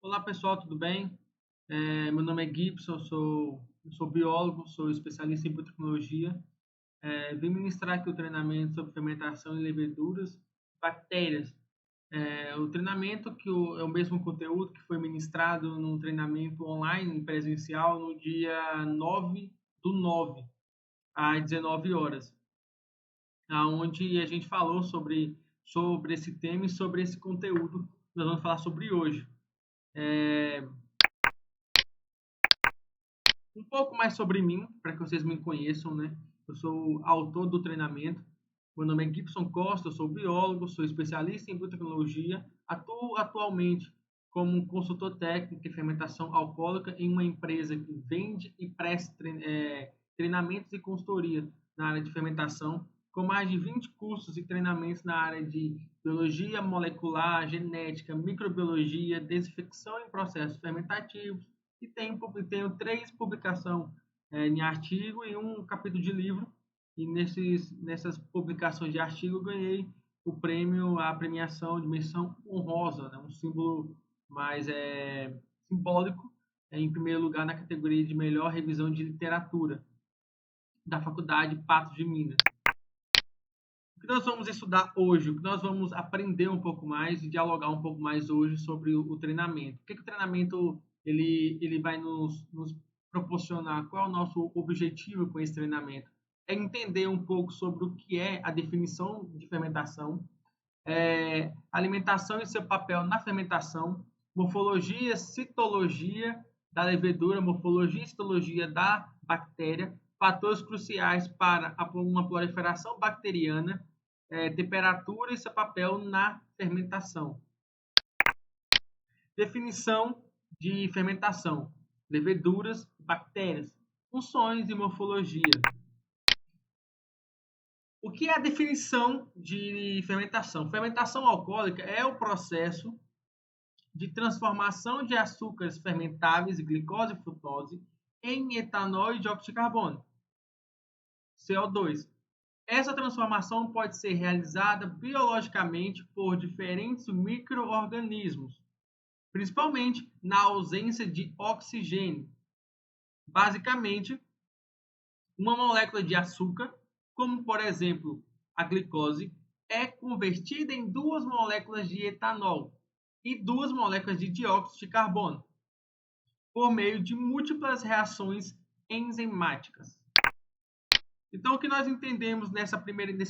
Olá pessoal, tudo bem? Meu nome é Gibson, eu sou biólogo, sou especialista em biotecnologia. Vim ministrar aqui o treinamento sobre fermentação em leveduras, bactérias. O treinamento é o mesmo conteúdo que foi ministrado num treinamento online, presencial, no dia 9/9, às 19 horas, onde a gente falou sobre esse tema e sobre esse conteúdo que nós vamos falar sobre hoje. É, Um pouco mais sobre mim, para que vocês me conheçam, né? Eu sou autor do treinamento. Meu nome é Gibson Costa, eu sou biólogo, sou especialista em biotecnologia, atuo atualmente como consultor técnico em fermentação alcoólica em uma empresa que vende e presta treinamentos e consultoria na área de fermentação, com mais de 20 cursos e treinamentos na área de biologia molecular, genética, microbiologia, desinfecção em processos fermentativos, e tenho 3 publicações em artigo e um capítulo de livro. E nessas publicações de artigo eu ganhei a premiação de menção honrosa, né? Um símbolo mais simbólico, em primeiro lugar na categoria de melhor revisão de literatura da Faculdade Patos de Minas. O que nós vamos estudar hoje? O que nós vamos aprender um pouco mais e dialogar um pouco mais hoje sobre o treinamento? O que o treinamento ele vai nos proporcionar? Qual é o nosso objetivo com esse treinamento? É entender um pouco sobre o que é a definição de fermentação, alimentação e seu papel na fermentação, morfologia, citologia da levedura, morfologia e citologia da bactéria, fatores cruciais para uma proliferação bacteriana, temperatura e seu papel na fermentação. Definição de fermentação: leveduras, bactérias, funções e morfologia. O que é a definição de fermentação? Fermentação alcoólica é o processo de transformação de açúcares fermentáveis, glicose e frutose, em etanol e dióxido de carbono, CO2. Essa transformação pode ser realizada biologicamente por diferentes micro-organismos, principalmente na ausência de oxigênio. Basicamente, uma molécula de açúcar, como por exemplo a glicose, é convertida em 2 moléculas de etanol e 2 moléculas de dióxido de carbono, por meio de múltiplas reações enzimáticas. Então, o que nós entendemos nesse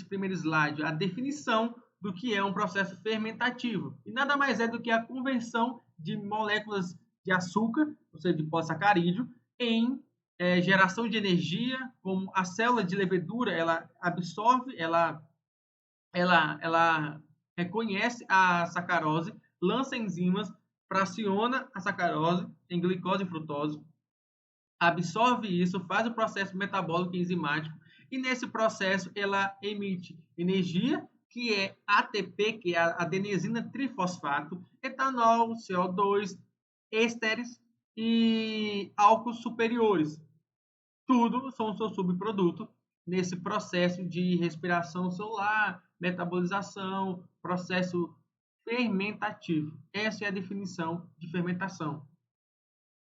primeiro slide? A definição do que é um processo fermentativo. E nada mais é do que a conversão de moléculas de açúcar, ou seja, de polissacarídeo, em geração de energia, como a célula de levedura, ela absorve, ela reconhece a sacarose, lança enzimas, fraciona a sacarose em glicose e frutose, absorve isso, faz o processo metabólico e enzimático, e nesse processo ela emite energia, que é ATP, que é a adenosina trifosfato, etanol, CO2, ésteres e álcools superiores. Tudo são seus subprodutos nesse processo de respiração celular, metabolização, processo fermentativo. Essa é a definição de fermentação.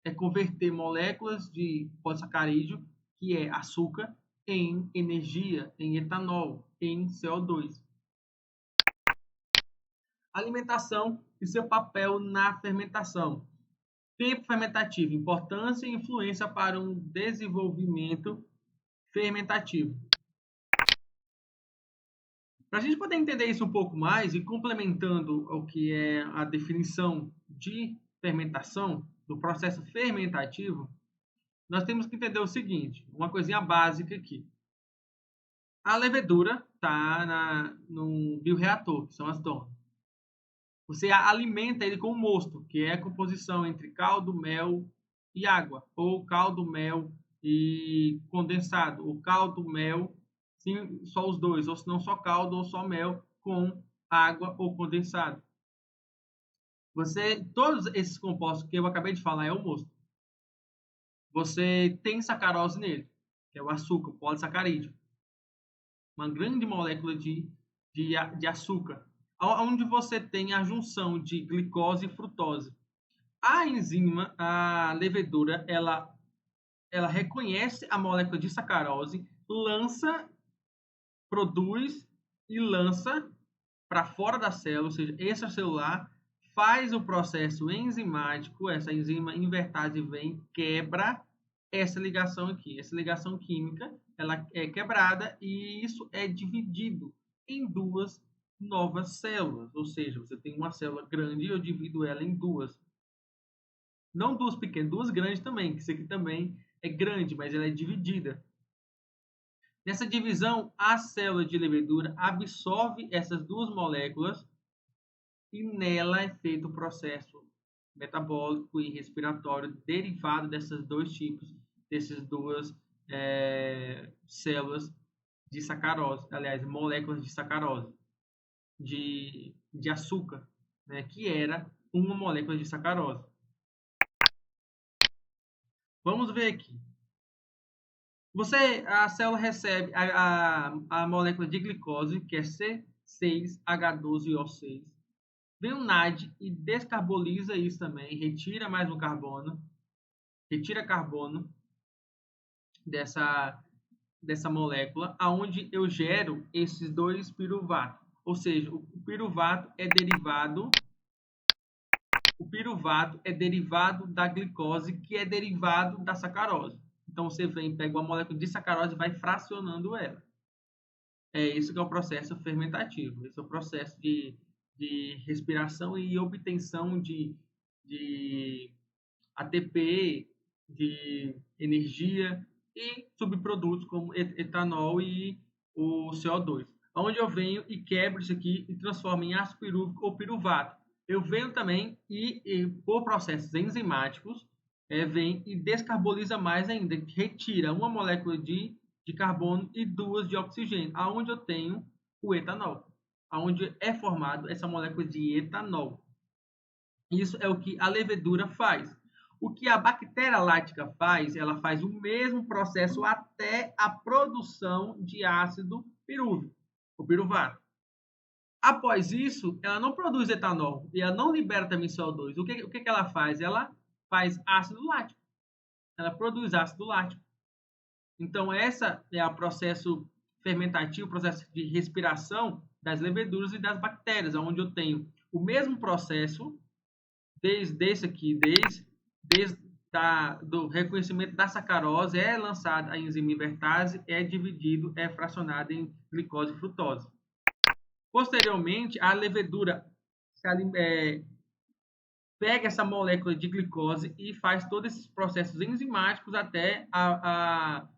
É converter moléculas de polissacarídeo, que é açúcar, em energia, em etanol, em CO2. Alimentação e seu papel na fermentação. Tempo fermentativo, importância e influência para um desenvolvimento fermentativo. Para a gente poder entender isso um pouco mais e complementando o que é a definição de fermentação, do processo fermentativo, nós temos que entender o seguinte, uma coisinha básica aqui. A levedura está num bioreator, que são as donas. Você alimenta ele com mosto, que é a composição entre caldo, mel e água, ou caldo, mel e condensado, ou caldo, mel, sim, só os dois, ou se não só caldo ou só mel com água ou condensado. Todos esses compostos que eu acabei de falar é o mosto. Você tem sacarose nele, que é o açúcar, o polissacarídeo, uma grande molécula de açúcar, onde você tem a junção de glicose e frutose. A enzima, a levedura, ela reconhece a molécula de sacarose, produz e lança para fora da célula, ou seja, extracelular, faz o processo enzimático, essa enzima invertase vem, quebra essa ligação aqui. Essa ligação química, ela é quebrada e isso é dividido em duas novas células, ou seja, você tem uma célula grande e eu divido ela em duas. Não duas pequenas, duas grandes também, que isso aqui também é grande, mas ela é dividida. Nessa divisão, a célula de levedura absorve essas duas moléculas e nela é feito o processo metabólico e respiratório derivado desses dois tipos, dessas duas células de sacarose, aliás, moléculas de sacarose, de açúcar, né, que era uma molécula de sacarose. Vamos ver aqui. A célula recebe a molécula de glicose, que é C6H12O6. Vem o NAD e descarboniza isso também, retira mais um carbono, retira carbono dessa molécula, aonde eu gero esses dois piruvatos. Ou seja, o piruvato é derivado da glicose, que é derivado da sacarose. Então você vem, pega uma molécula de sacarose e vai fracionando ela. É isso que é o processo fermentativo. Esse é o processo de respiração e obtenção de ATP, de energia e subprodutos como etanol e o CO2. Onde eu venho e quebro isso aqui e transformo em ácido pirúvico ou piruvato. Eu venho também por processos enzimáticos, vem e descarboniza mais ainda, retira uma molécula de carbono e duas de oxigênio, aonde eu tenho o etanol, aonde é formado essa molécula de etanol. Isso é o que a levedura faz. O que a bactéria láctica faz, ela faz o mesmo processo até a produção de ácido pirúvico, o piruvato. Após isso, ela não produz etanol e ela não libera também CO2. O que ela faz? Ela faz ácido lático. Ela produz ácido lático. Então, essa é o processo fermentativo, o processo de respiração das leveduras e das bactérias, onde eu tenho o mesmo processo do reconhecimento da sacarose, é lançada a enzima invertase, é dividido, é fracionado em glicose e frutose. Posteriormente, a levedura pega essa molécula de glicose e faz todos esses processos enzimáticos até a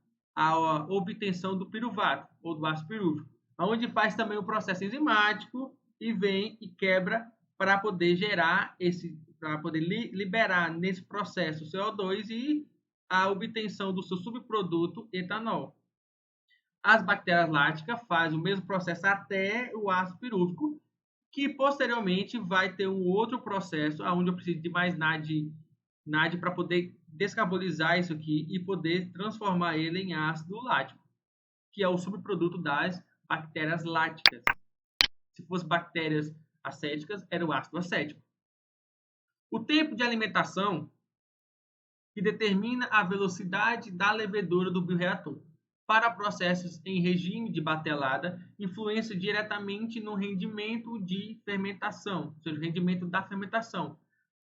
obtenção do piruvato, ou do ácido pirúvico, onde faz também o processo enzimático e vem e quebra para poder para poder liberar nesse processo CO2 e a obtenção do seu subproduto etanol. As bactérias láticas fazem o mesmo processo até o ácido pirúvico, que posteriormente vai ter um outro processo, onde eu preciso de mais NAD para poder descarbonizar isso aqui e poder transformar ele em ácido lático, que é o subproduto das bactérias láticas. Se fosse bactérias acéticas, era o ácido acético. O tempo de alimentação que determina a velocidade da levedura do bioreator. Para processos em regime de batelada, influencia diretamente no rendimento de fermentação, ou seja, o rendimento da fermentação.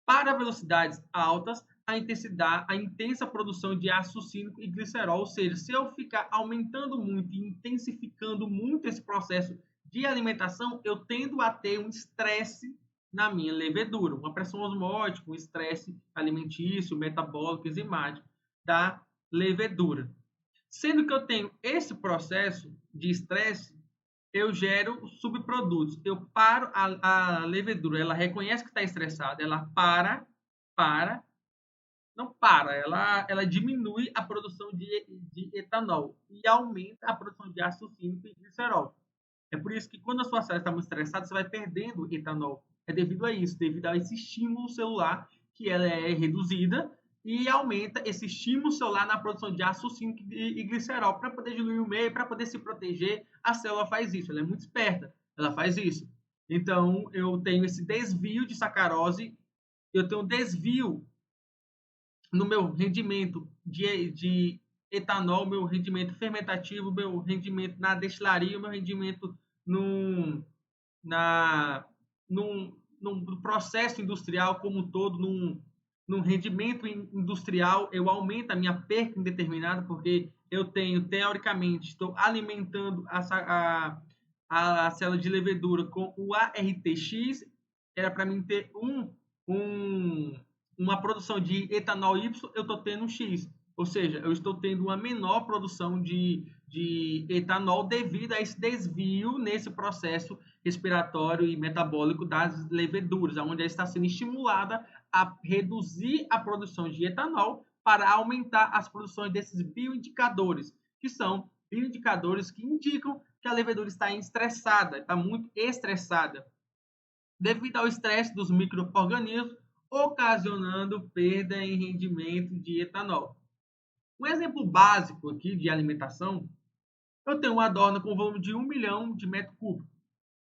Para velocidades altas, a intensa produção de ácido succínico e glicerol, ou seja, se eu ficar aumentando muito e intensificando muito esse processo de alimentação, eu tendo a ter um estresse na minha levedura, uma pressão osmótica, um estresse alimentício, metabólico, enzimático da levedura. Sendo que eu tenho esse processo de estresse, eu gero subprodutos. Eu paro a levedura, ela reconhece que está estressada, ela ela diminui a produção de etanol e aumenta a produção de ácido succínico e glicerol. É por isso que quando a sua célula está muito estressada, você vai perdendo etanol. É devido a isso, devido a esse estímulo celular, que ela é reduzida e aumenta esse estímulo celular na produção de ácido succínico e glicerol para poder diluir o meio, para poder se proteger. A célula faz isso, ela é muito esperta, ela faz isso. Então, eu tenho esse desvio de sacarose eu tenho um desvio no meu rendimento de etanol, meu rendimento fermentativo, meu rendimento na destilaria, meu rendimento num, na, num processo industrial como um todo, num rendimento industrial, eu aumento a minha perca indeterminada, porque eu tenho, teoricamente, estou alimentando a célula de levedura com o ARTX, era para mim ter um, uma produção de etanol Y, eu estou tendo um X. Ou seja, eu estou tendo uma menor produção de etanol devido a esse desvio nesse processo respiratório e metabólico das leveduras, onde ela está sendo estimulada a reduzir a produção de etanol para aumentar as produções desses bioindicadores, que são bioindicadores que indicam que a levedura está estressada, está muito estressada, devido ao estresse dos micro-organismos, ocasionando perda em rendimento de etanol. Um exemplo básico aqui de alimentação, eu tenho uma adorna com volume de 1 milhão de metros cúbicos,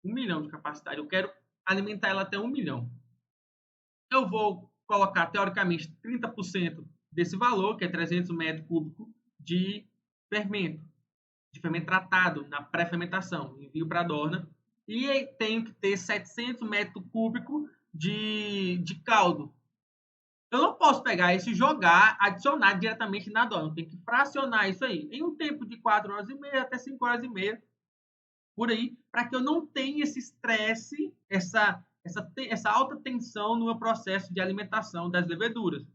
1 milhão de capacidade, eu quero alimentar ela até 1 milhão. Eu vou colocar, teoricamente, 30% desse valor, que é 300 metros cúbicos, de fermento tratado na pré-fermentação, envio para a adorna, e tenho que ter 700 metros cúbicos de caldo. Eu não posso pegar isso e jogar, adicionar diretamente na adorna. Eu tenho que fracionar isso aí em um tempo de 4 horas e meia até 5 horas e meia, por aí, para que eu não tenha esse estresse, essa alta tensão no meu processo de alimentação das leveduras.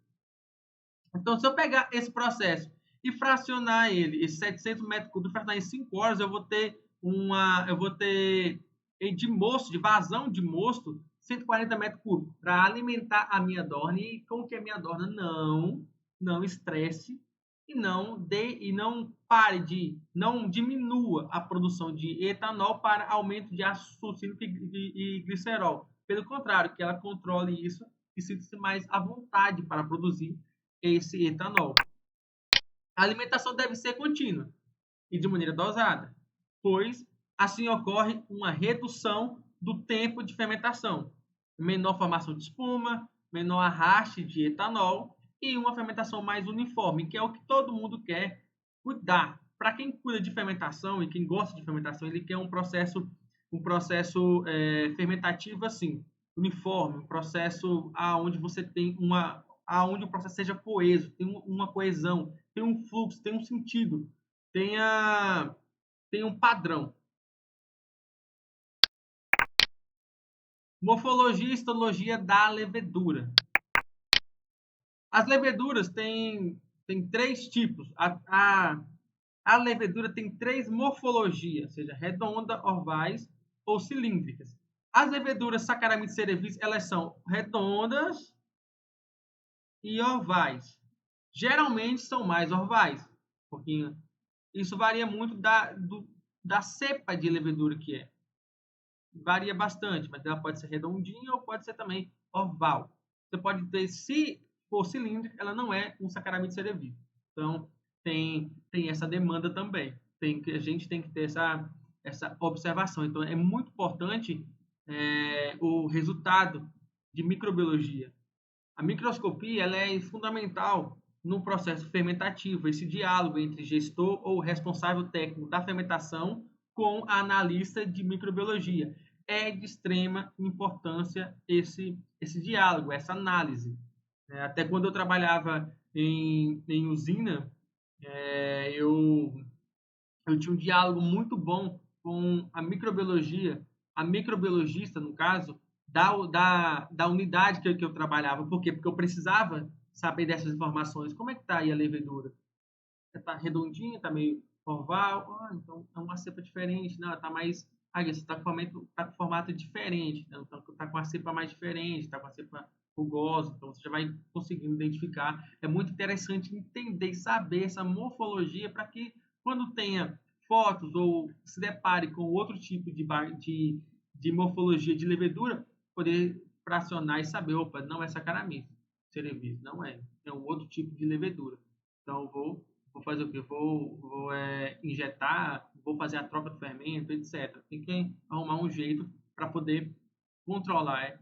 Então, se eu pegar esse processo e fracionar ele, esses 700 metros cúbicos, fracionar em 5 horas, eu vou ter de mosto, de vazão de mosto, 140 metros cúbicos para alimentar a minha adorna e com que a minha adorna não estresse e não diminua a produção de etanol para aumento de ácido sulfídrico e glicerol. Pelo contrário, que ela controle isso e sinta-se mais à vontade para produzir esse etanol. A alimentação deve ser contínua e de maneira dosada, pois assim ocorre uma redução do tempo de fermentação, menor formação de espuma, menor arraste de etanol e uma fermentação mais uniforme, que é o que todo mundo quer cuidar. Para quem cuida de fermentação e quem gosta de fermentação, ele quer um processo fermentativo assim, uniforme, um processo aonde você tem aonde o processo seja coeso, tem uma coesão, tem um fluxo, tem um sentido, tem um padrão. Morfologia e histologia da levedura. As leveduras têm 3 tipos. A levedura tem 3 morfologias, seja redonda, ovais ou cilíndricas. As leveduras Saccharomyces cerevisiae, elas são redondas e ovais. Geralmente são mais ovais, porque isso varia muito da cepa de levedura que é. Varia bastante, mas ela pode ser redondinha ou pode ser também oval. Você pode ter, se for cilíndrica, ela não é um Saccharomyces cerevisiae. Então, tem essa demanda também. A gente tem que ter essa observação. Então, é muito importante o resultado de microbiologia. A microscopia ela é fundamental no processo fermentativo, esse diálogo entre gestor ou responsável técnico da fermentação com a analista de microbiologia. É de extrema importância esse diálogo, essa análise. Até quando eu trabalhava em usina, eu tinha um diálogo muito bom com a microbiologia, a microbiologista, no caso, da unidade que eu trabalhava. Por quê? Porque eu precisava saber dessas informações. Como é que está aí a levedura? Está redondinha, está meio oval? Então é uma cepa diferente. Não, está mais... você está com formato diferente. Né? Então está com a cepa mais diferente, está com a cepa rugosa. Então você já vai conseguindo identificar. É muito interessante entender e saber essa morfologia para que quando tenha fotos ou se depare com outro tipo de morfologia de levedura, poder fracionar e saber, opa, não é Saccharomyces cerevisiae, não é um outro tipo de levedura. Então, vou fazer o quê? Vou injetar, vou fazer a troca do fermento, etc. Tem que arrumar um jeito para poder controlar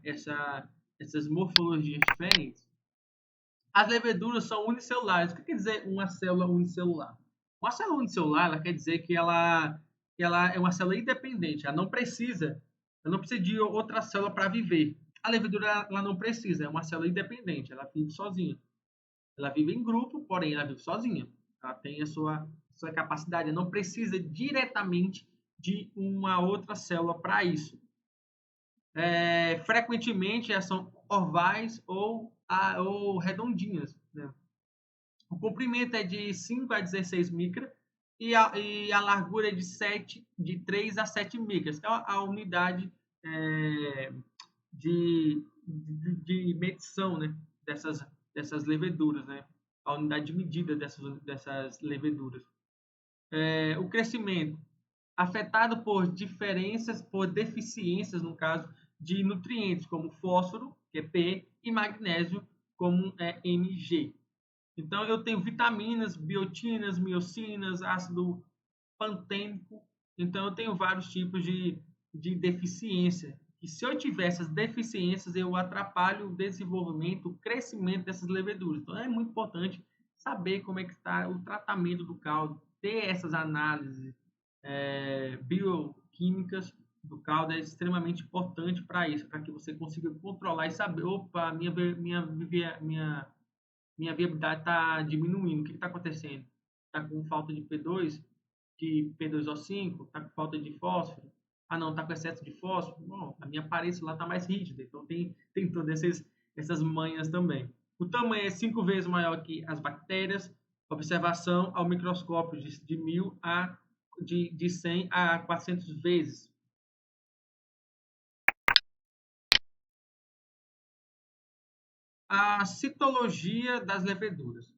essas morfologias diferentes. As leveduras são unicelulares. O que quer dizer uma célula unicelular? Uma célula unicelular, ela quer dizer que ela é uma célula independente. Ela não precisa de outra célula para viver. A levedura ela não precisa, é uma célula independente. Ela vive sozinha. Ela vive em grupo, porém ela vive sozinha. Ela tem a sua capacidade. Ela não precisa diretamente de uma outra célula para isso. Frequentemente elas são ovais ou redondinhas, né? O comprimento é de 5 a 16 micras e a largura é de 3 a 7 micras, que é a unidade de medição, né, dessas leveduras, né? A unidade de medida dessas leveduras. O crescimento afetado por deficiências, no caso, de nutrientes, como fósforo, que é P, e magnésio, como é Mg. Então, eu tenho vitaminas, biotinas, miocinas, ácido pantênico. Então, eu tenho vários tipos de deficiência. E se eu tiver essas deficiências, eu atrapalho o desenvolvimento, o crescimento dessas leveduras. Então, é muito importante saber como é que está o tratamento do caldo, ter essas análises bioquímicas do caldo é extremamente importante para isso, para que você consiga controlar e saber, opa, minha viabilidade está diminuindo, o que está acontecendo? Está com falta de P2, de P2O5, está com falta de fósforo? Ah, não, está com excesso de fósforo? Bom, a minha aparência lá está mais rígida, então tem todas essas manhas também. O tamanho é 5 vezes maior que as bactérias. Observação ao microscópio de 100 a 400 vezes. A citologia das leveduras.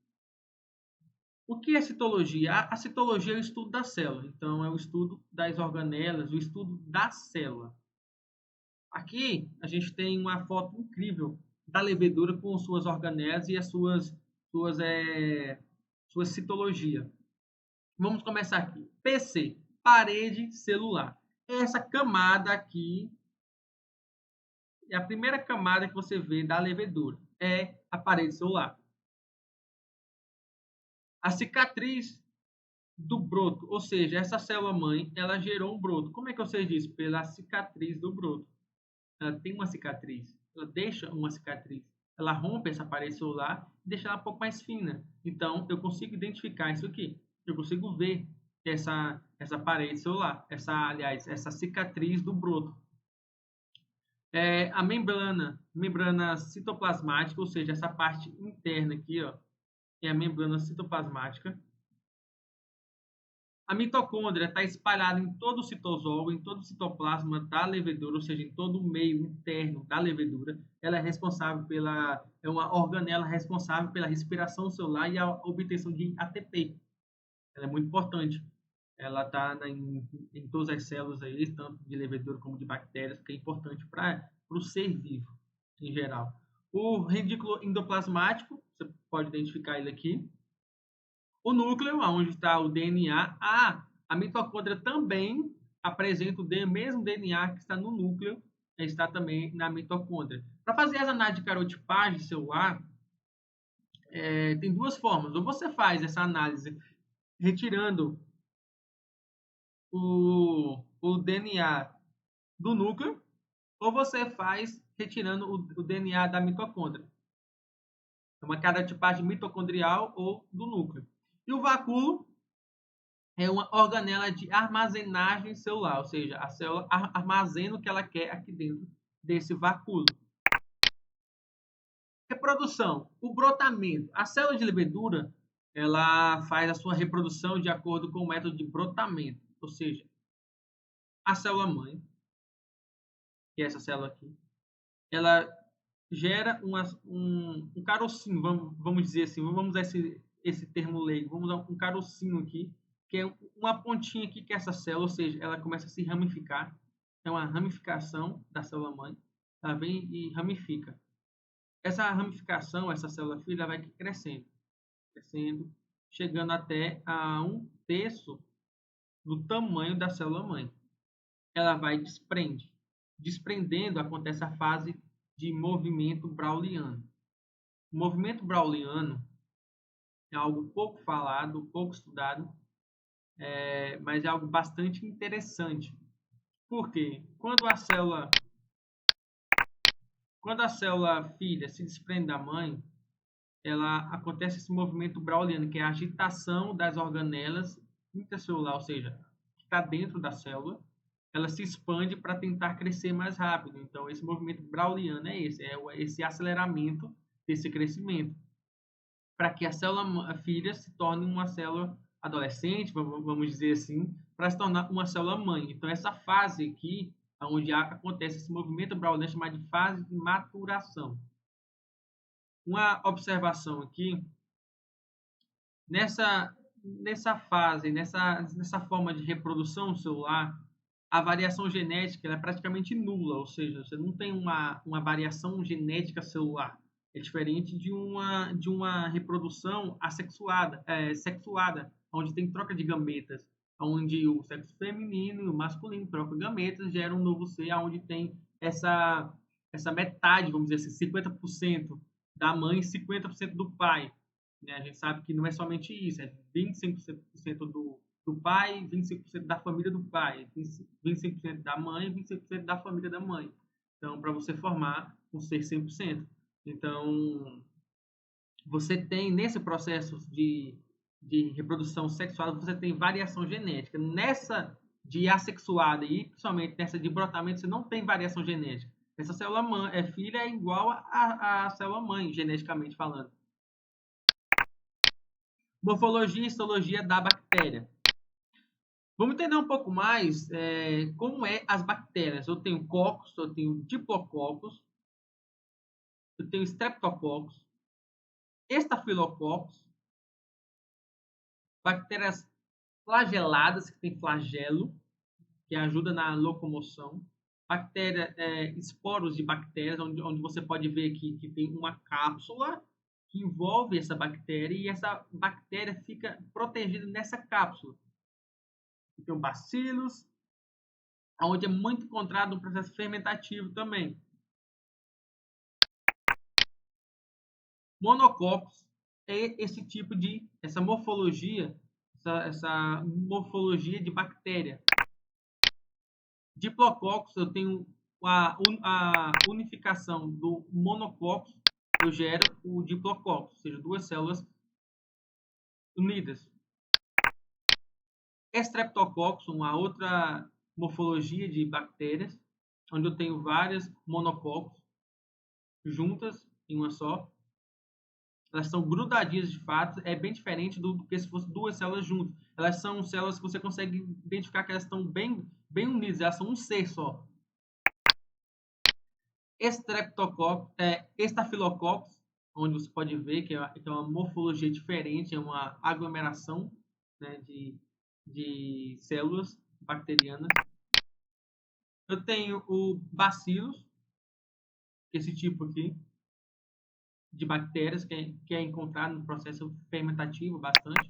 O que é citologia? A citologia é o estudo da célula. Então, é o estudo das organelas, o estudo da célula. Aqui, a gente tem uma foto incrível da levedura com suas organelas e as sua citologia. Vamos começar aqui. PC, parede celular. Essa camada aqui é a primeira camada que você vê da levedura. É a parede celular. A cicatriz do broto, ou seja, essa célula-mãe, ela gerou um broto. Como é que eu sei disso? Pela cicatriz do broto. Ela tem uma cicatriz, ela deixa uma cicatriz. Ela rompe essa parede celular e deixa ela um pouco mais fina. Então, eu consigo identificar isso aqui. Eu consigo ver essa parede celular, essa cicatriz do broto. A membrana citoplasmática, ou seja, essa parte interna aqui, ó, é a membrana citoplasmática. A mitocôndria está espalhada em todo o citosol, em todo o citoplasma da levedura, ou seja, em todo o meio interno da levedura. Ela é uma organela responsável pela respiração celular e a obtenção de ATP. Ela é muito importante. Ela está em todas as células aí, tanto de levedura como de bactérias, que é importante para o ser vivo em geral. O radículo endoplasmático, você pode identificar ele aqui. O núcleo, onde está o DNA. A mitocôndria também apresenta o mesmo DNA que está no núcleo, está também na mitocôndria. Para fazer as análises de carotipagem celular, tem duas formas. Ou você faz essa análise retirando o DNA do núcleo, ou você faz retirando o DNA da mitocôndria. É uma carotipagem mitocondrial ou do núcleo. E o vacúolo é uma organela de armazenagem celular, ou seja, a célula armazena o que ela quer aqui dentro desse vacúolo. Reprodução, o brotamento. A célula de levedura, ela faz a sua reprodução de acordo com o método de brotamento, ou seja, a célula-mãe, que é essa célula aqui, ela gera um carocinho, vamos dizer assim, vamos usar esse termo leigo, vamos usar um carocinho aqui, que é uma pontinha aqui que é essa célula, ou seja, ela começa a se ramificar, é uma ramificação da célula-mãe, ela vem e ramifica. Essa ramificação, essa célula filha, vai crescendo, crescendo, chegando até a 1/3 do tamanho da célula-mãe. Ela vai desprendendo, acontece a fase de movimento browniano. O movimento browniano é algo pouco falado, pouco estudado, mas é algo bastante interessante. Por quê? Quando a célula filha se desprende da mãe, ela acontece esse movimento browniano, que é a agitação das organelas intracelular, ou seja, que está dentro da célula, ela se expande para tentar crescer mais rápido. Então, esse movimento browniano é esse aceleramento desse crescimento, para que a célula filha se torne uma célula adolescente, vamos dizer assim, para se tornar uma célula mãe. Então, essa fase aqui, onde acontece esse movimento browniano, é chamada de fase de maturação. Uma observação aqui, nessa fase, nessa forma de reprodução celular, a variação genética é praticamente nula, ou seja, você não tem uma variação genética celular. É diferente de uma reprodução assexuada, sexuada, onde tem troca de gametas, onde o sexo feminino e o masculino trocam gametas, gera um novo ser, onde tem essa metade, vamos dizer assim, 50% da mãe e 50% do pai. Né? A gente sabe que não é somente isso, é 25% do pai, 25% da família do pai, 25% da mãe, 25% da família da mãe. Então, para você formar um ser 100%. Então, você tem, nesse processo de reprodução sexual, você tem variação genética. Nessa de assexuada e principalmente nessa de brotamento, você não tem variação genética. Essa célula mãe, filha é igual à célula mãe, geneticamente falando. Morfologia e histologia da bactéria. Vamos entender um pouco mais como as bactérias. Eu tenho cocos, eu tenho diplococos, eu tenho streptococcus, estafilococcus, bactérias flageladas, que tem flagelo, que ajuda na locomoção, esporos de bactérias, onde você pode ver que tem uma cápsula que envolve essa bactéria e essa bactéria fica protegida nessa cápsula. Tem bacilos, onde é muito encontrado no processo fermentativo também. Monococos é essa morfologia de bactéria. Diplococos, eu tenho a unificação do monococos, eu gero o diplococos, ou seja, duas células unidas. Streptococcus, uma outra morfologia de bactérias, onde eu tenho várias monococos juntas em uma só. Elas são grudadinhas de fato, é bem diferente do que se fossem duas células juntas. Elas são células que você consegue identificar que elas estão bem unidas, elas são um ser só. Estafilococcus, onde você pode ver que é uma morfologia diferente, é uma aglomeração, né, de células bacterianas. Eu tenho o bacilos, esse tipo aqui de bactérias que é encontrado no processo fermentativo bastante.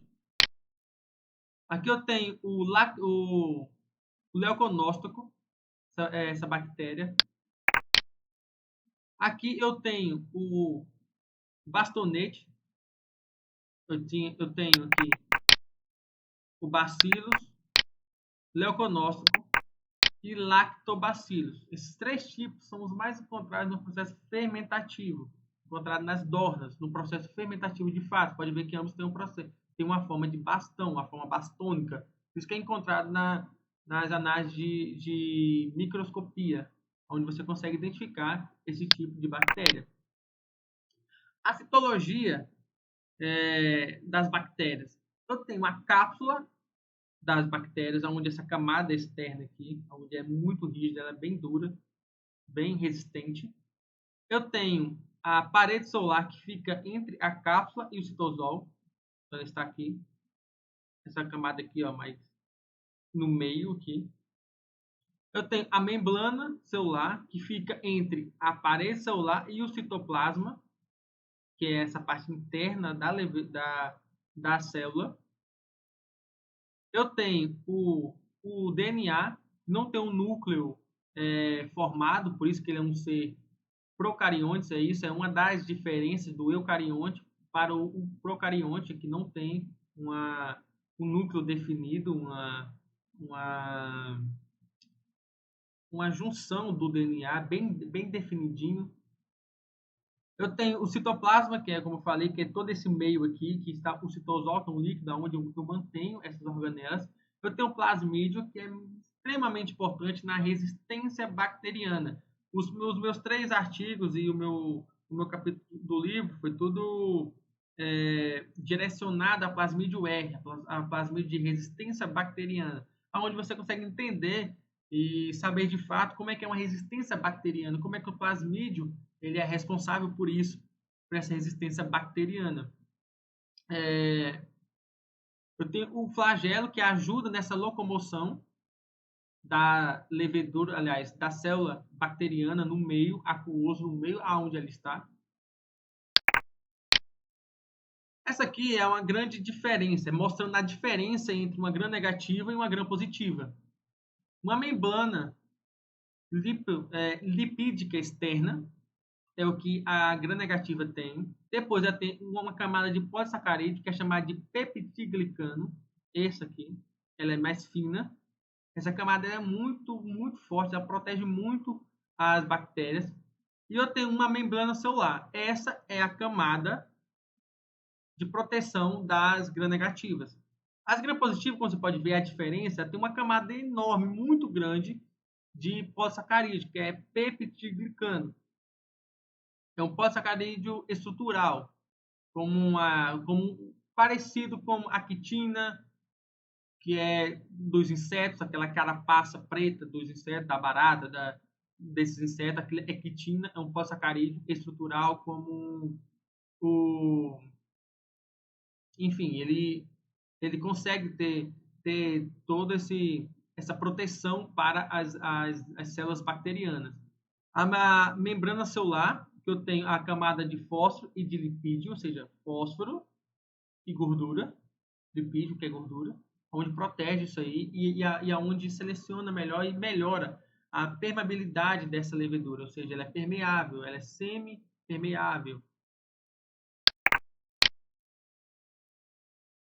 Aqui eu tenho o leuconóstoco, essa bactéria. Aqui eu tenho o bastonete. Eu tenho aqui o bacillus, leuconóstoco e lactobacillus. Esses três tipos são os mais encontrados no processo fermentativo, encontrado nas dornas, no processo fermentativo de fato. Pode ver que ambos têm uma forma de bastão, uma forma bastônica. Isso que é encontrado nas análises de microscopia, onde você consegue identificar esse tipo de bactéria. A citologia das bactérias. Eu tenho a cápsula das bactérias, onde essa camada externa aqui, onde é muito rígida, ela é bem dura, bem resistente. Eu tenho a parede celular que fica entre a cápsula e o citosol. Então, ela está aqui. Essa camada aqui, ó, mais no meio aqui. Eu tenho a membrana celular que fica entre a parede celular e o citoplasma, que é essa parte interna da célula. Eu tenho o DNA, não tem um núcleo formado, por isso que ele é um ser procariontes, é uma das diferenças do eucarionte para o procarionte, que não tem um núcleo definido, uma, uma junção do DNA bem definidinho. Eu tenho o citoplasma, que é, como eu falei, que é todo esse meio aqui, que está o citosol, que é um líquido onde eu mantenho essas organelas. Eu tenho o plasmídio, que é extremamente importante na resistência bacteriana. Os meus 3 artigos e o meu capítulo do livro foi tudo direcionado a plasmídio R, a plasmídio de resistência bacteriana, onde você consegue entender e saber de fato como é que é uma resistência bacteriana, como é que o plasmídio ele é responsável por isso, por essa resistência bacteriana. Eu tenho o flagelo, que ajuda nessa locomoção da levedura, aliás, da célula bacteriana no meio aquoso, no meio aonde ela está. Essa aqui é uma grande diferença, mostrando a diferença entre uma gram negativa e uma gram positiva. Uma membrana lipídica externa é o que a gram negativa tem. Depois ela tem uma camada de polissacarídeo, que é chamada de peptidoglicano. Essa aqui, ela é mais fina. Essa camada é muito, muito forte, ela protege muito as bactérias. E eu tenho uma membrana celular. Essa é a camada de proteção das gram-negativas. As gram-positivas, como você pode ver a diferença, tem uma camada enorme, muito grande, de polissacarídeo, que é peptidoglicano. É um polissacarídeo estrutural, parecido com a quitina, que é dos insetos, aquela carapaça preta dos insetos, da barata, desses insetos. A quitina é um polissacarídeo estrutural como enfim, ele consegue ter toda essa proteção para as células bacterianas. A membrana celular, que eu tenho a camada de fósforo e de lipídio, ou seja, fósforo e gordura, lipídio, que é gordura, onde protege isso aí e aonde seleciona melhor e melhora a permeabilidade dessa levedura, ou seja, ela é permeável, ela é semi-permeável.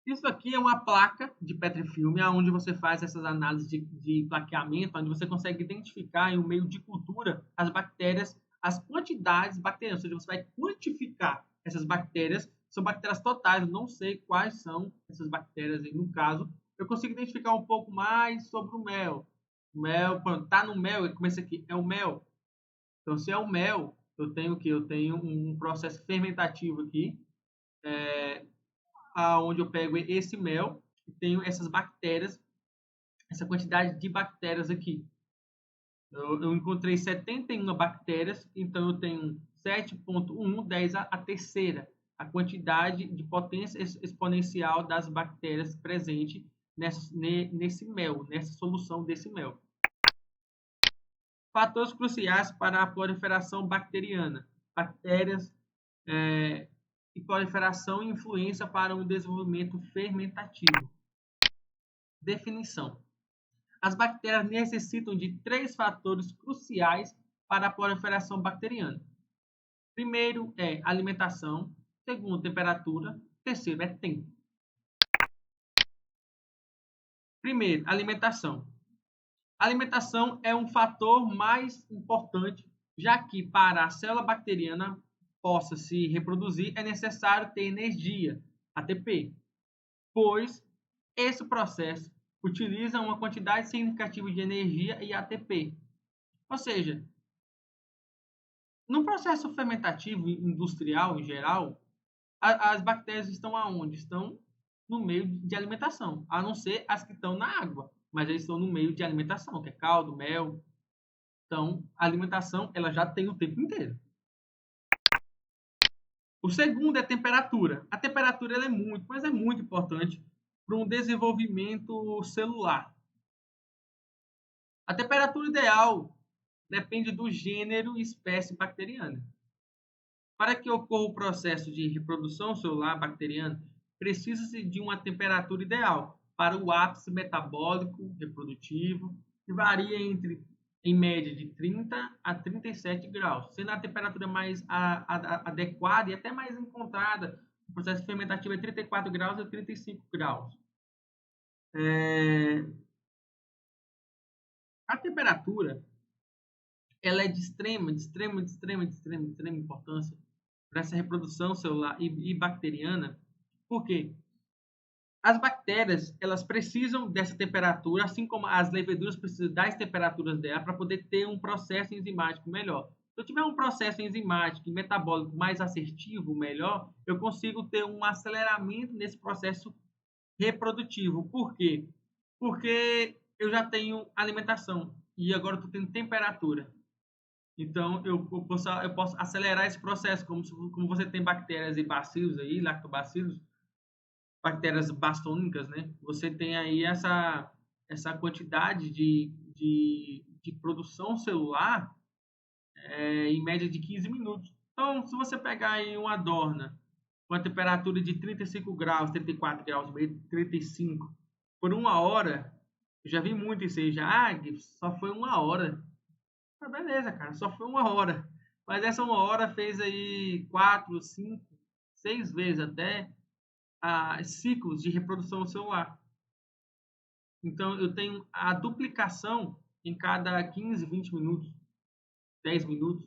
Isso aqui é uma placa de petrifilme, onde você faz essas análises de plaqueamento, onde você consegue identificar em um meio de cultura as bactérias, as quantidades bacterianas, ou seja, você vai quantificar essas bactérias. São bactérias totais, eu não sei quais são essas bactérias aí no caso. Eu consigo identificar um pouco mais sobre o mel. O mel, quando está no mel, como esse aqui é o mel. Então, se é o mel, eu tenho que eu tenho um processo fermentativo aqui, onde eu pego esse mel e tenho essas bactérias, essa quantidade de bactérias aqui. Eu encontrei 71 bactérias, então eu tenho 7,1, 10 a terceira, a quantidade de potência exponencial das bactérias presente nesse mel, nessa solução desse mel. Fatores cruciais para a proliferação bacteriana. Bactérias e proliferação e influência para o desenvolvimento fermentativo. Definição. As bactérias necessitam de 3 fatores cruciais para a proliferação bacteriana. Primeiro é alimentação, segundo, temperatura, terceiro é tempo. Primeiro, alimentação. A alimentação é um fator mais importante, já que para a célula bacteriana possa se reproduzir é necessário ter energia, ATP, pois esse processo utiliza uma quantidade significativa de energia e ATP. Ou seja, no processo fermentativo industrial em geral, as bactérias estão aonde? Estão no meio de alimentação, a não ser as que estão na água, mas eles estão no meio de alimentação, que é caldo, mel. Então, a alimentação ela já tem o tempo inteiro. O segundo é a temperatura. A temperatura ela é muito, mas é muito importante para um desenvolvimento celular. A temperatura ideal depende do gênero e espécie bacteriana. Para que ocorra o processo de reprodução celular bacteriana, precisa-se de uma temperatura ideal para o ápice metabólico reprodutivo, que varia entre em média de 30 a 37 graus, sendo a temperatura mais adequada e até mais encontrada. O processo fermentativo é 34 graus a 35 graus. A temperatura ela é de extrema importância para essa reprodução celular e bacteriana. Por quê? As bactérias, elas precisam dessa temperatura, assim como as leveduras precisam das temperaturas dela para poder ter um processo enzimático melhor. Se eu tiver um processo enzimático e metabólico mais assertivo, melhor, eu consigo ter um aceleramento nesse processo reprodutivo. Por quê? Porque eu já tenho alimentação e agora estou tendo temperatura. Então, eu posso acelerar esse processo, como você tem bactérias e bacilos aí, lactobacilos, bactérias bastônicas, né? Você tem aí essa quantidade de produção celular em média de 15 minutos. Então, se você pegar aí uma Dorna com a temperatura de 35 graus, 34 graus, 35, por 1 hora, eu já vi muito isso aí, só foi 1 hora. Ah, beleza, cara, só foi 1 hora. Mas essa 1 hora fez aí 4, 5, 6 vezes até ciclos de reprodução celular. Então, eu tenho a duplicação em cada 15, 20 minutos, 10 minutos,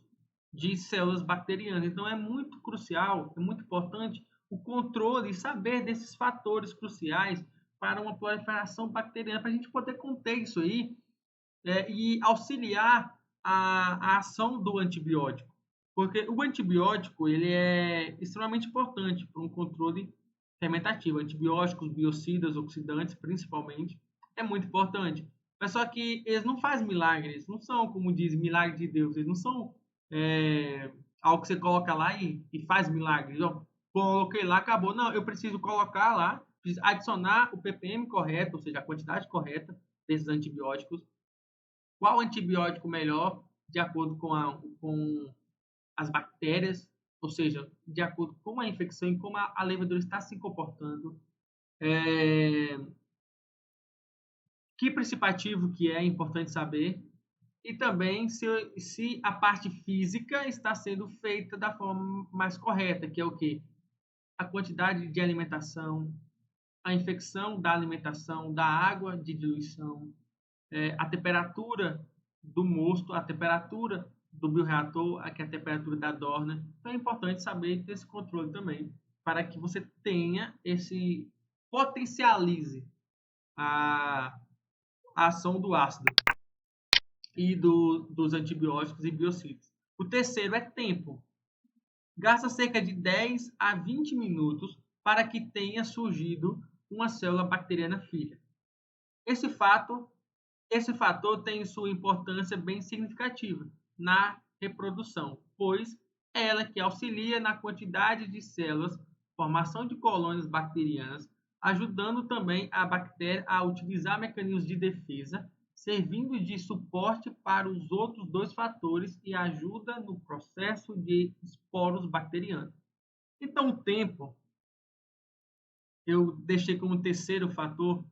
de células bacterianas. Então, é muito crucial, é muito importante o controle e saber desses fatores cruciais para uma proliferação bacteriana, para a gente poder conter isso aí e auxiliar a ação do antibiótico. Porque o antibiótico ele é extremamente importante para um controle fermentativo. Antibióticos, biocidas, oxidantes, principalmente, é muito importante. Mas só que eles não fazem milagres, não são, como diz, milagre de Deus. Eles não são algo que você coloca lá e faz milagres. Ó, coloquei lá, acabou. Não, eu preciso colocar lá, preciso adicionar o ppm correto, ou seja, a quantidade correta desses antibióticos. Qual antibiótico melhor de acordo com as bactérias, ou seja, de acordo com a infecção e como a levedura está se comportando. Que principativo que é importante saber. E também se a parte física está sendo feita da forma mais correta, que é o quê? A quantidade de alimentação, a infecção da alimentação, da água de diluição, a temperatura do mosto, a temperatura do bioreator, que é a temperatura da Dorna. Então é importante saber ter esse controle também, para que você tenha potencialize a ação do ácido e dos antibióticos e biocidas. O terceiro é tempo. Gasta cerca de 10 a 20 minutos para que tenha surgido uma célula bacteriana filha. Esse fator tem sua importância bem significativa na reprodução, pois é ela que auxilia na quantidade de células, formação de colônias bacterianas, ajudando também a bactéria a utilizar mecanismos de defesa, servindo de suporte para os outros dois fatores e ajuda no processo de esporos bacterianos. Então, o tempo eu deixei como terceiro fator,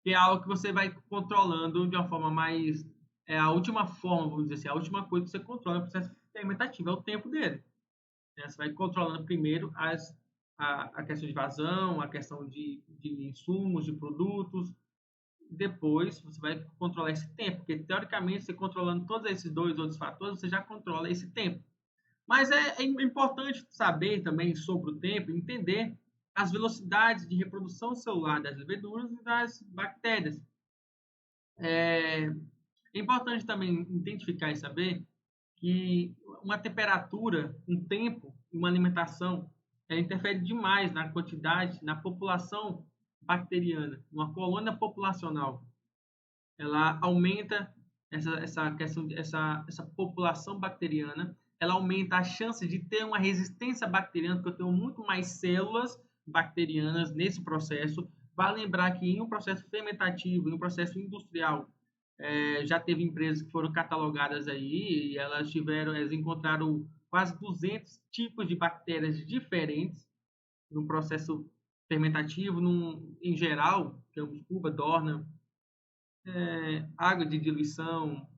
que é algo que você vai controlando de uma forma mais. É a última forma, vamos dizer assim, a última coisa que você controla no processo fermentativo é o tempo dele. Né? Você vai controlando primeiro a questão de vazão, a questão de insumos, de produtos. Depois você vai controlar esse tempo, porque teoricamente, você controlando todos esses dois outros fatores, você já controla esse tempo. Mas é importante saber também sobre o tempo, entender as velocidades de reprodução celular das leveduras e das bactérias. É importante também identificar e saber que uma temperatura, um tempo e uma alimentação interfere demais na quantidade, na população bacteriana, uma colônia populacional. Ela aumenta essa questão, essa população bacteriana, ela aumenta a chance de ter uma resistência bacteriana, porque eu tenho muito mais células bacterianas nesse processo. Vale lembrar que em um processo fermentativo, em um processo industrial, já teve empresas que foram catalogadas aí e elas encontraram quase 200 tipos de bactérias diferentes no processo fermentativo, em geral, que é Cuba, Dorna, água de diluição,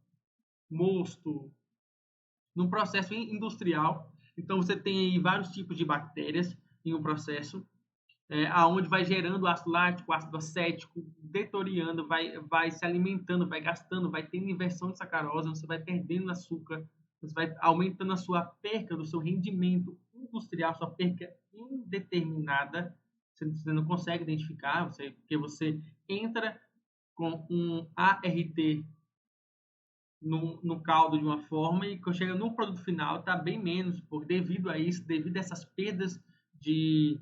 mosto, num processo industrial. Então, você tem aí vários tipos de bactérias em um processo, aonde vai gerando ácido lático, ácido acético, detoriando, vai se alimentando, vai gastando, vai tendo inversão de sacarose, você vai perdendo açúcar, você vai aumentando a sua perca do seu rendimento industrial, sua perca indeterminada, você não consegue identificar, porque você entra com um ART no caldo de uma forma e quando chega no produto final está bem menos, devido a isso, devido a essas perdas de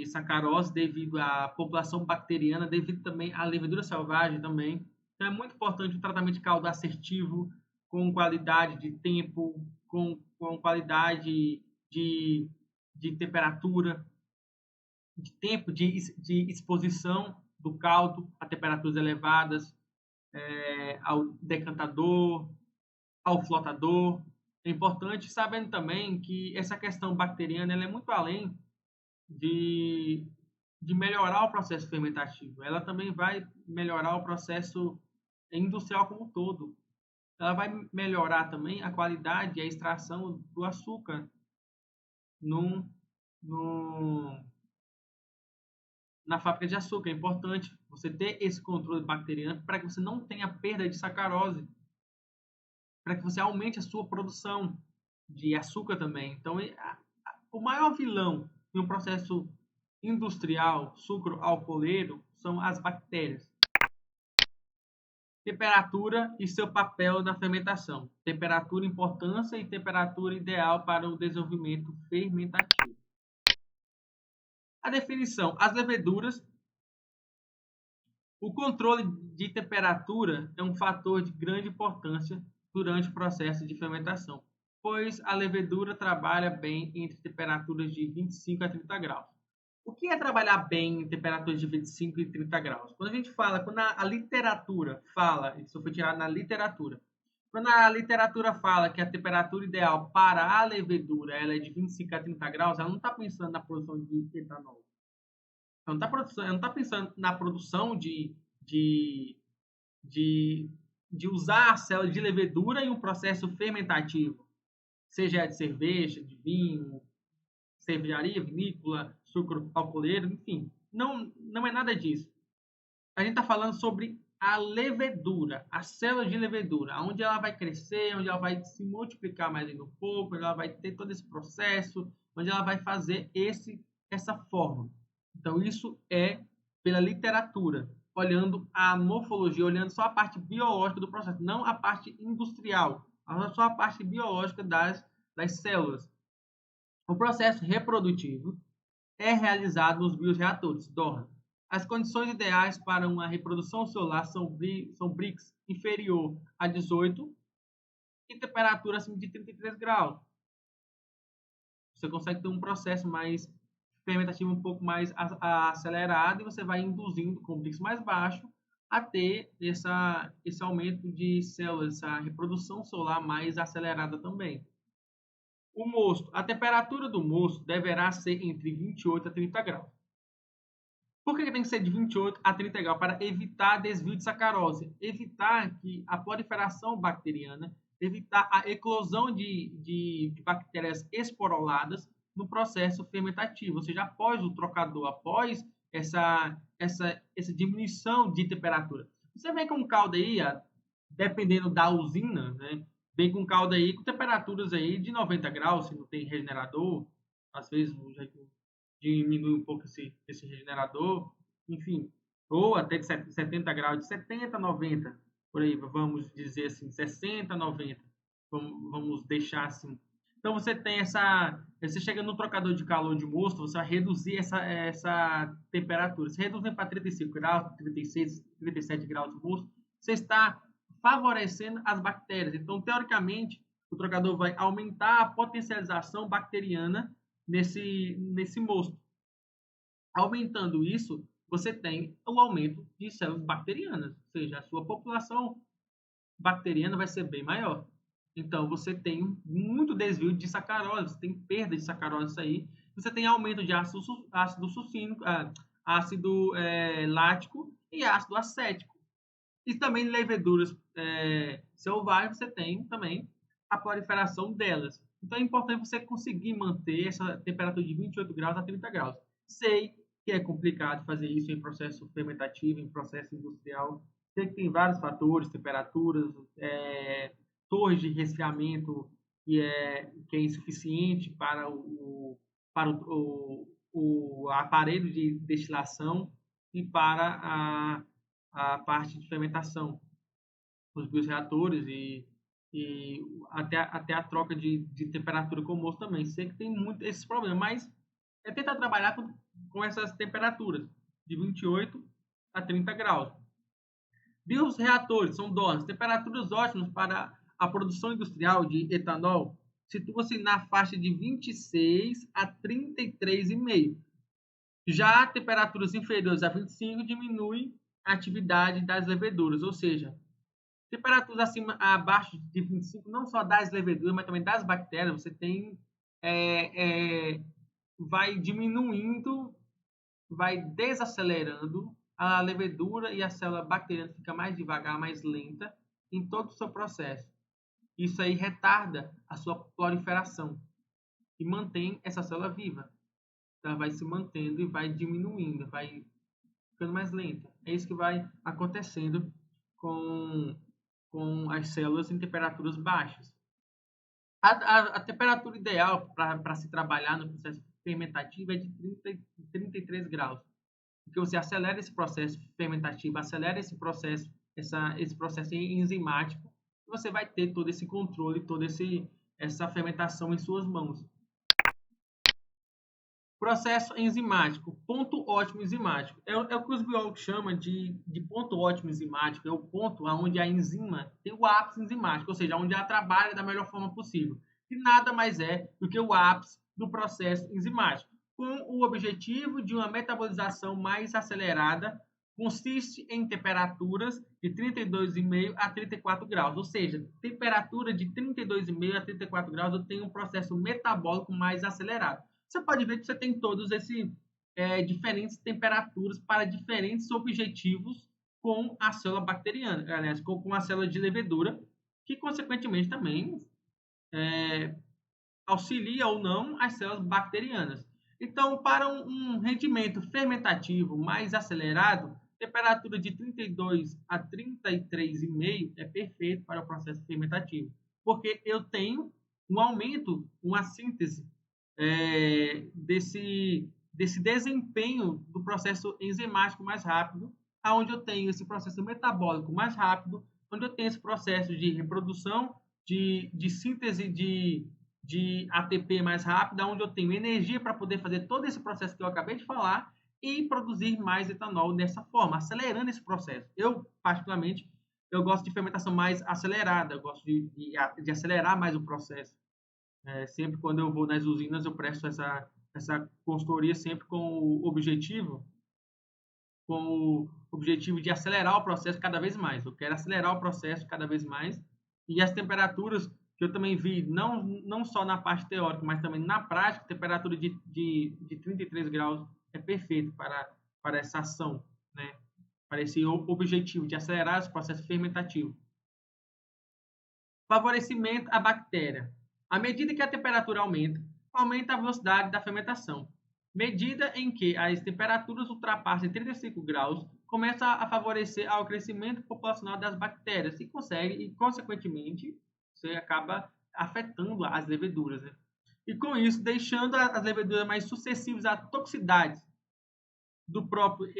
sacarose, devido à população bacteriana, devido também à levedura selvagem também. Então é muito importante o tratamento de caldo assertivo, com qualidade de tempo, com qualidade de temperatura, de tempo de exposição do caldo a temperaturas elevadas, ao decantador, ao flotador. É importante, sabendo também que essa questão bacteriana ela é muito além de, de melhorar o processo fermentativo. Ela também vai melhorar o processo industrial como um todo. Ela vai melhorar também a qualidade e a extração do açúcar num, num, na fábrica de açúcar. É importante você ter esse controle bacteriano para que você não tenha perda de sacarose, para que você aumente a sua produção de açúcar também. Então, o maior vilão em um processo industrial sucro-alcooleiro são as bactérias. Temperatura e seu papel na fermentação. Temperatura, importância e temperatura ideal para o desenvolvimento fermentativo. A definição. As leveduras. O controle de temperatura é um fator de grande importância durante o processo de fermentação, pois a levedura trabalha bem entre temperaturas de 25 a 30 graus. O que é trabalhar bem em temperaturas de 25 e 30 graus? Quando a gente fala, quando a literatura fala, isso foi tirado na literatura, quando a literatura fala que a temperatura ideal para a levedura ela é de 25 a 30 graus, ela não está pensando na produção de etanol. Ela não está pensando na produção de, de usar a célula de levedura em um processo fermentativo, seja de cerveja, de vinho, cervejaria, vinícola, sucro alcooleiro, enfim. Não é nada disso. A gente está falando sobre a levedura, a célula de levedura, onde ela vai crescer, onde ela vai se multiplicar mais no pouco, onde ela vai ter todo esse processo, onde ela vai fazer essa forma. Então, isso é pela literatura, olhando a morfologia, olhando só a parte biológica do processo, não a parte industrial, só a parte biológica das células. O processo reprodutivo é realizado nos bioreatores, DORA. As condições ideais para uma reprodução celular são Brix inferior a 18 e temperatura acima de 33 graus. Você consegue ter um processo mais fermentativo um pouco mais acelerado e você vai induzindo com o Brix mais baixo a ter esse aumento de células, essa reprodução celular mais acelerada também. O mosto. A temperatura do mosto deverá ser entre 28 a 30 graus. Por que tem que ser de 28 a 30 graus? Para evitar desvio de sacarose, evitar que a proliferação bacteriana, evitar a eclosão de bactérias esporuladas no processo fermentativo, ou seja, após o trocador, após essa diminuição de temperatura. Você vem com um caldo aí, dependendo da usina, né? Vem com caldo aí com temperaturas aí de 90 graus, se não tem regenerador, às vezes diminui um pouco esse regenerador, enfim, ou até de 70 graus, de 70 a 90, por aí, vamos dizer assim, 60 a 90, vamos deixar assim. Então você tem você chega no trocador de calor de mosto, você vai reduzir essa temperatura. Se reduzir para 35 graus, 36, 37 graus de mosto, você está favorecendo as bactérias. Então, teoricamente, o trocador vai aumentar a potencialização bacteriana nesse mosto. Aumentando isso, você tem o aumento de células bacterianas, ou seja, a sua população bacteriana vai ser bem maior. Então, você tem muito desvio de sacarose, você tem perda de sacarose aí, você tem aumento de ácido sucínico, ácido lático e ácido acético. E também leveduras selvagens, você tem também a proliferação delas. Então, é importante você conseguir manter essa temperatura de 28 graus a 30 graus. Sei que é complicado fazer isso em processo fermentativo, em processo industrial. Sei que tem vários fatores, temperaturas, torres de resfriamento que é insuficiente para o aparelho de destilação e para a parte de fermentação, os bioreatores e até a troca de temperatura com o moço também. Sei que tem muito esses problemas, mas é tentar trabalhar com essas temperaturas de 28 a 30 graus. Bioreatores são doses, temperaturas ótimas para a produção industrial de etanol situa-se na faixa de 26 a 33,5. Já temperaturas inferiores a 25 diminui a atividade das leveduras, ou seja, temperaturas abaixo de 25, não só das leveduras, mas também das bactérias, você tem vai diminuindo, vai desacelerando a levedura e a célula bacteriana fica mais devagar, mais lenta em todo o seu processo. Isso aí retarda a sua proliferação e mantém essa célula viva. Ela vai se mantendo e vai diminuindo, vai ficando mais lenta. É isso que vai acontecendo com as células em temperaturas baixas. A temperatura ideal para se trabalhar no processo fermentativo é de 33 graus. Porque você acelera esse processo fermentativo, acelera esse processo enzimático, e você vai ter todo esse controle, toda essa fermentação em suas mãos. Processo enzimático, ponto ótimo enzimático. É o que os biólogos chamam de ponto ótimo enzimático, é o ponto onde a enzima tem o ápice enzimático, ou seja, onde ela trabalha da melhor forma possível. Que nada mais é do que o ápice do processo enzimático, com o objetivo de uma metabolização mais acelerada, consiste em temperaturas de 32,5 a 34 graus, ou seja, temperatura de 32,5 a 34 graus eu tenho um processo metabólico mais acelerado. Você pode ver que você tem todos esses diferentes temperaturas para diferentes objetivos com a célula bacteriana, aliás, com a célula de levedura, que consequentemente também auxilia ou não as células bacterianas. Então, para um rendimento fermentativo mais acelerado, temperatura de 32 a 33,5 é perfeito para o processo fermentativo, porque eu tenho um aumento, uma síntese desse desempenho do processo enzimático mais rápido, aonde eu tenho esse processo metabólico mais rápido, onde eu tenho esse processo de reprodução, de síntese de ATP mais rápida, onde eu tenho energia para poder fazer todo esse processo que eu acabei de falar e produzir mais etanol dessa forma, acelerando esse processo. Eu, particularmente, eu gosto de fermentação mais acelerada, eu gosto de acelerar mais o processo. Sempre quando eu vou nas usinas, eu presto essa consultoria sempre com o objetivo de acelerar o processo cada vez mais. Eu quero acelerar o processo cada vez mais. E as temperaturas que eu também vi, não só na parte teórica, mas também na prática, temperatura de 33 graus é perfeito para essa ação, né? Para esse objetivo de acelerar esse processo fermentativo. Favorecimento à bactéria. À medida que a temperatura aumenta a velocidade da fermentação. Medida em que as temperaturas ultrapassam 35 graus, começa a favorecer ao crescimento populacional das bactérias e consequentemente, você acaba afetando as leveduras, né? E com isso, deixando as leveduras mais suscetíveis a toxicidades do próprio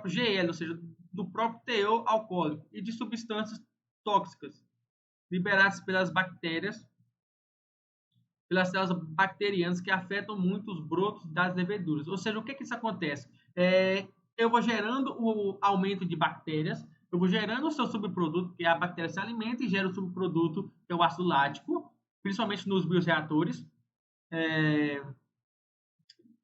GL, ou seja, do próprio teor alcoólico e de substâncias tóxicas liberadas pelas células bacterianas que afetam muito os brotos das leveduras. Ou seja, o que isso acontece? Eu vou gerando o aumento de bactérias, eu vou gerando o seu subproduto, que a bactéria se alimenta e gera o subproduto, que é o ácido lático, principalmente nos bioreatores,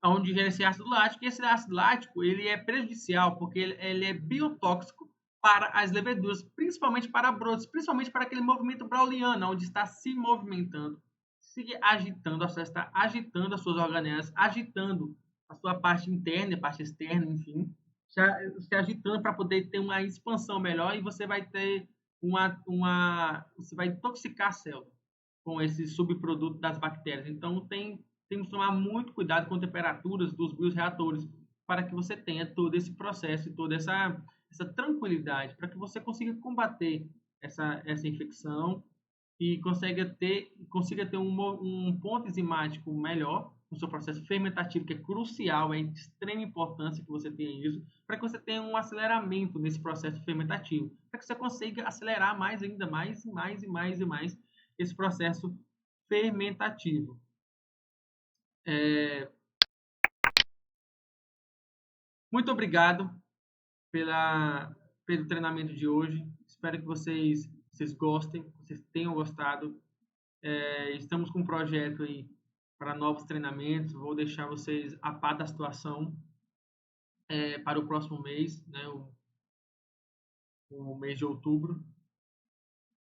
onde gera esse ácido lático. E esse ácido lático ele é prejudicial porque ele é biotóxico para as leveduras, principalmente para brotos, principalmente para aquele movimento browniano, onde está se movimentando, se agitando, a célula está agitando as suas organelas, agitando a sua parte interna, a parte externa, enfim, se agitando para poder ter uma expansão melhor e você vai ter você vai intoxicar a célula com esse subproduto das bactérias. Então, temos que tomar muito cuidado com temperaturas dos bioreatores para que você tenha todo esse processo e toda essa tranquilidade para que você consiga combater essa infecção e consiga ter um ponto enzimático melhor no seu processo fermentativo, que é crucial, é de extrema importância que você tenha isso, para que você tenha um aceleramento nesse processo fermentativo, para que você consiga acelerar mais ainda, mais e mais e mais e mais esse processo fermentativo. Muito obrigado pelo treinamento de hoje. Espero que vocês gostem, vocês tenham gostado. Estamos com um projeto aí para novos treinamentos. Vou deixar vocês a par da situação para o próximo mês, né, o mês de outubro.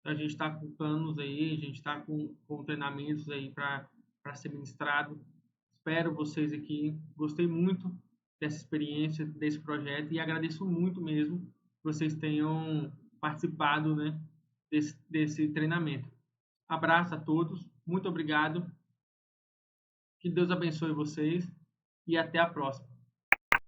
A gente está com planos aí, a gente está com treinamentos aí para ser ministrado. Espero vocês aqui. Gostei muito dessa experiência, desse projeto e agradeço muito mesmo que vocês tenham participado, né, desse treinamento. Abraço a todos, muito obrigado. Que Deus abençoe vocês e até a próxima.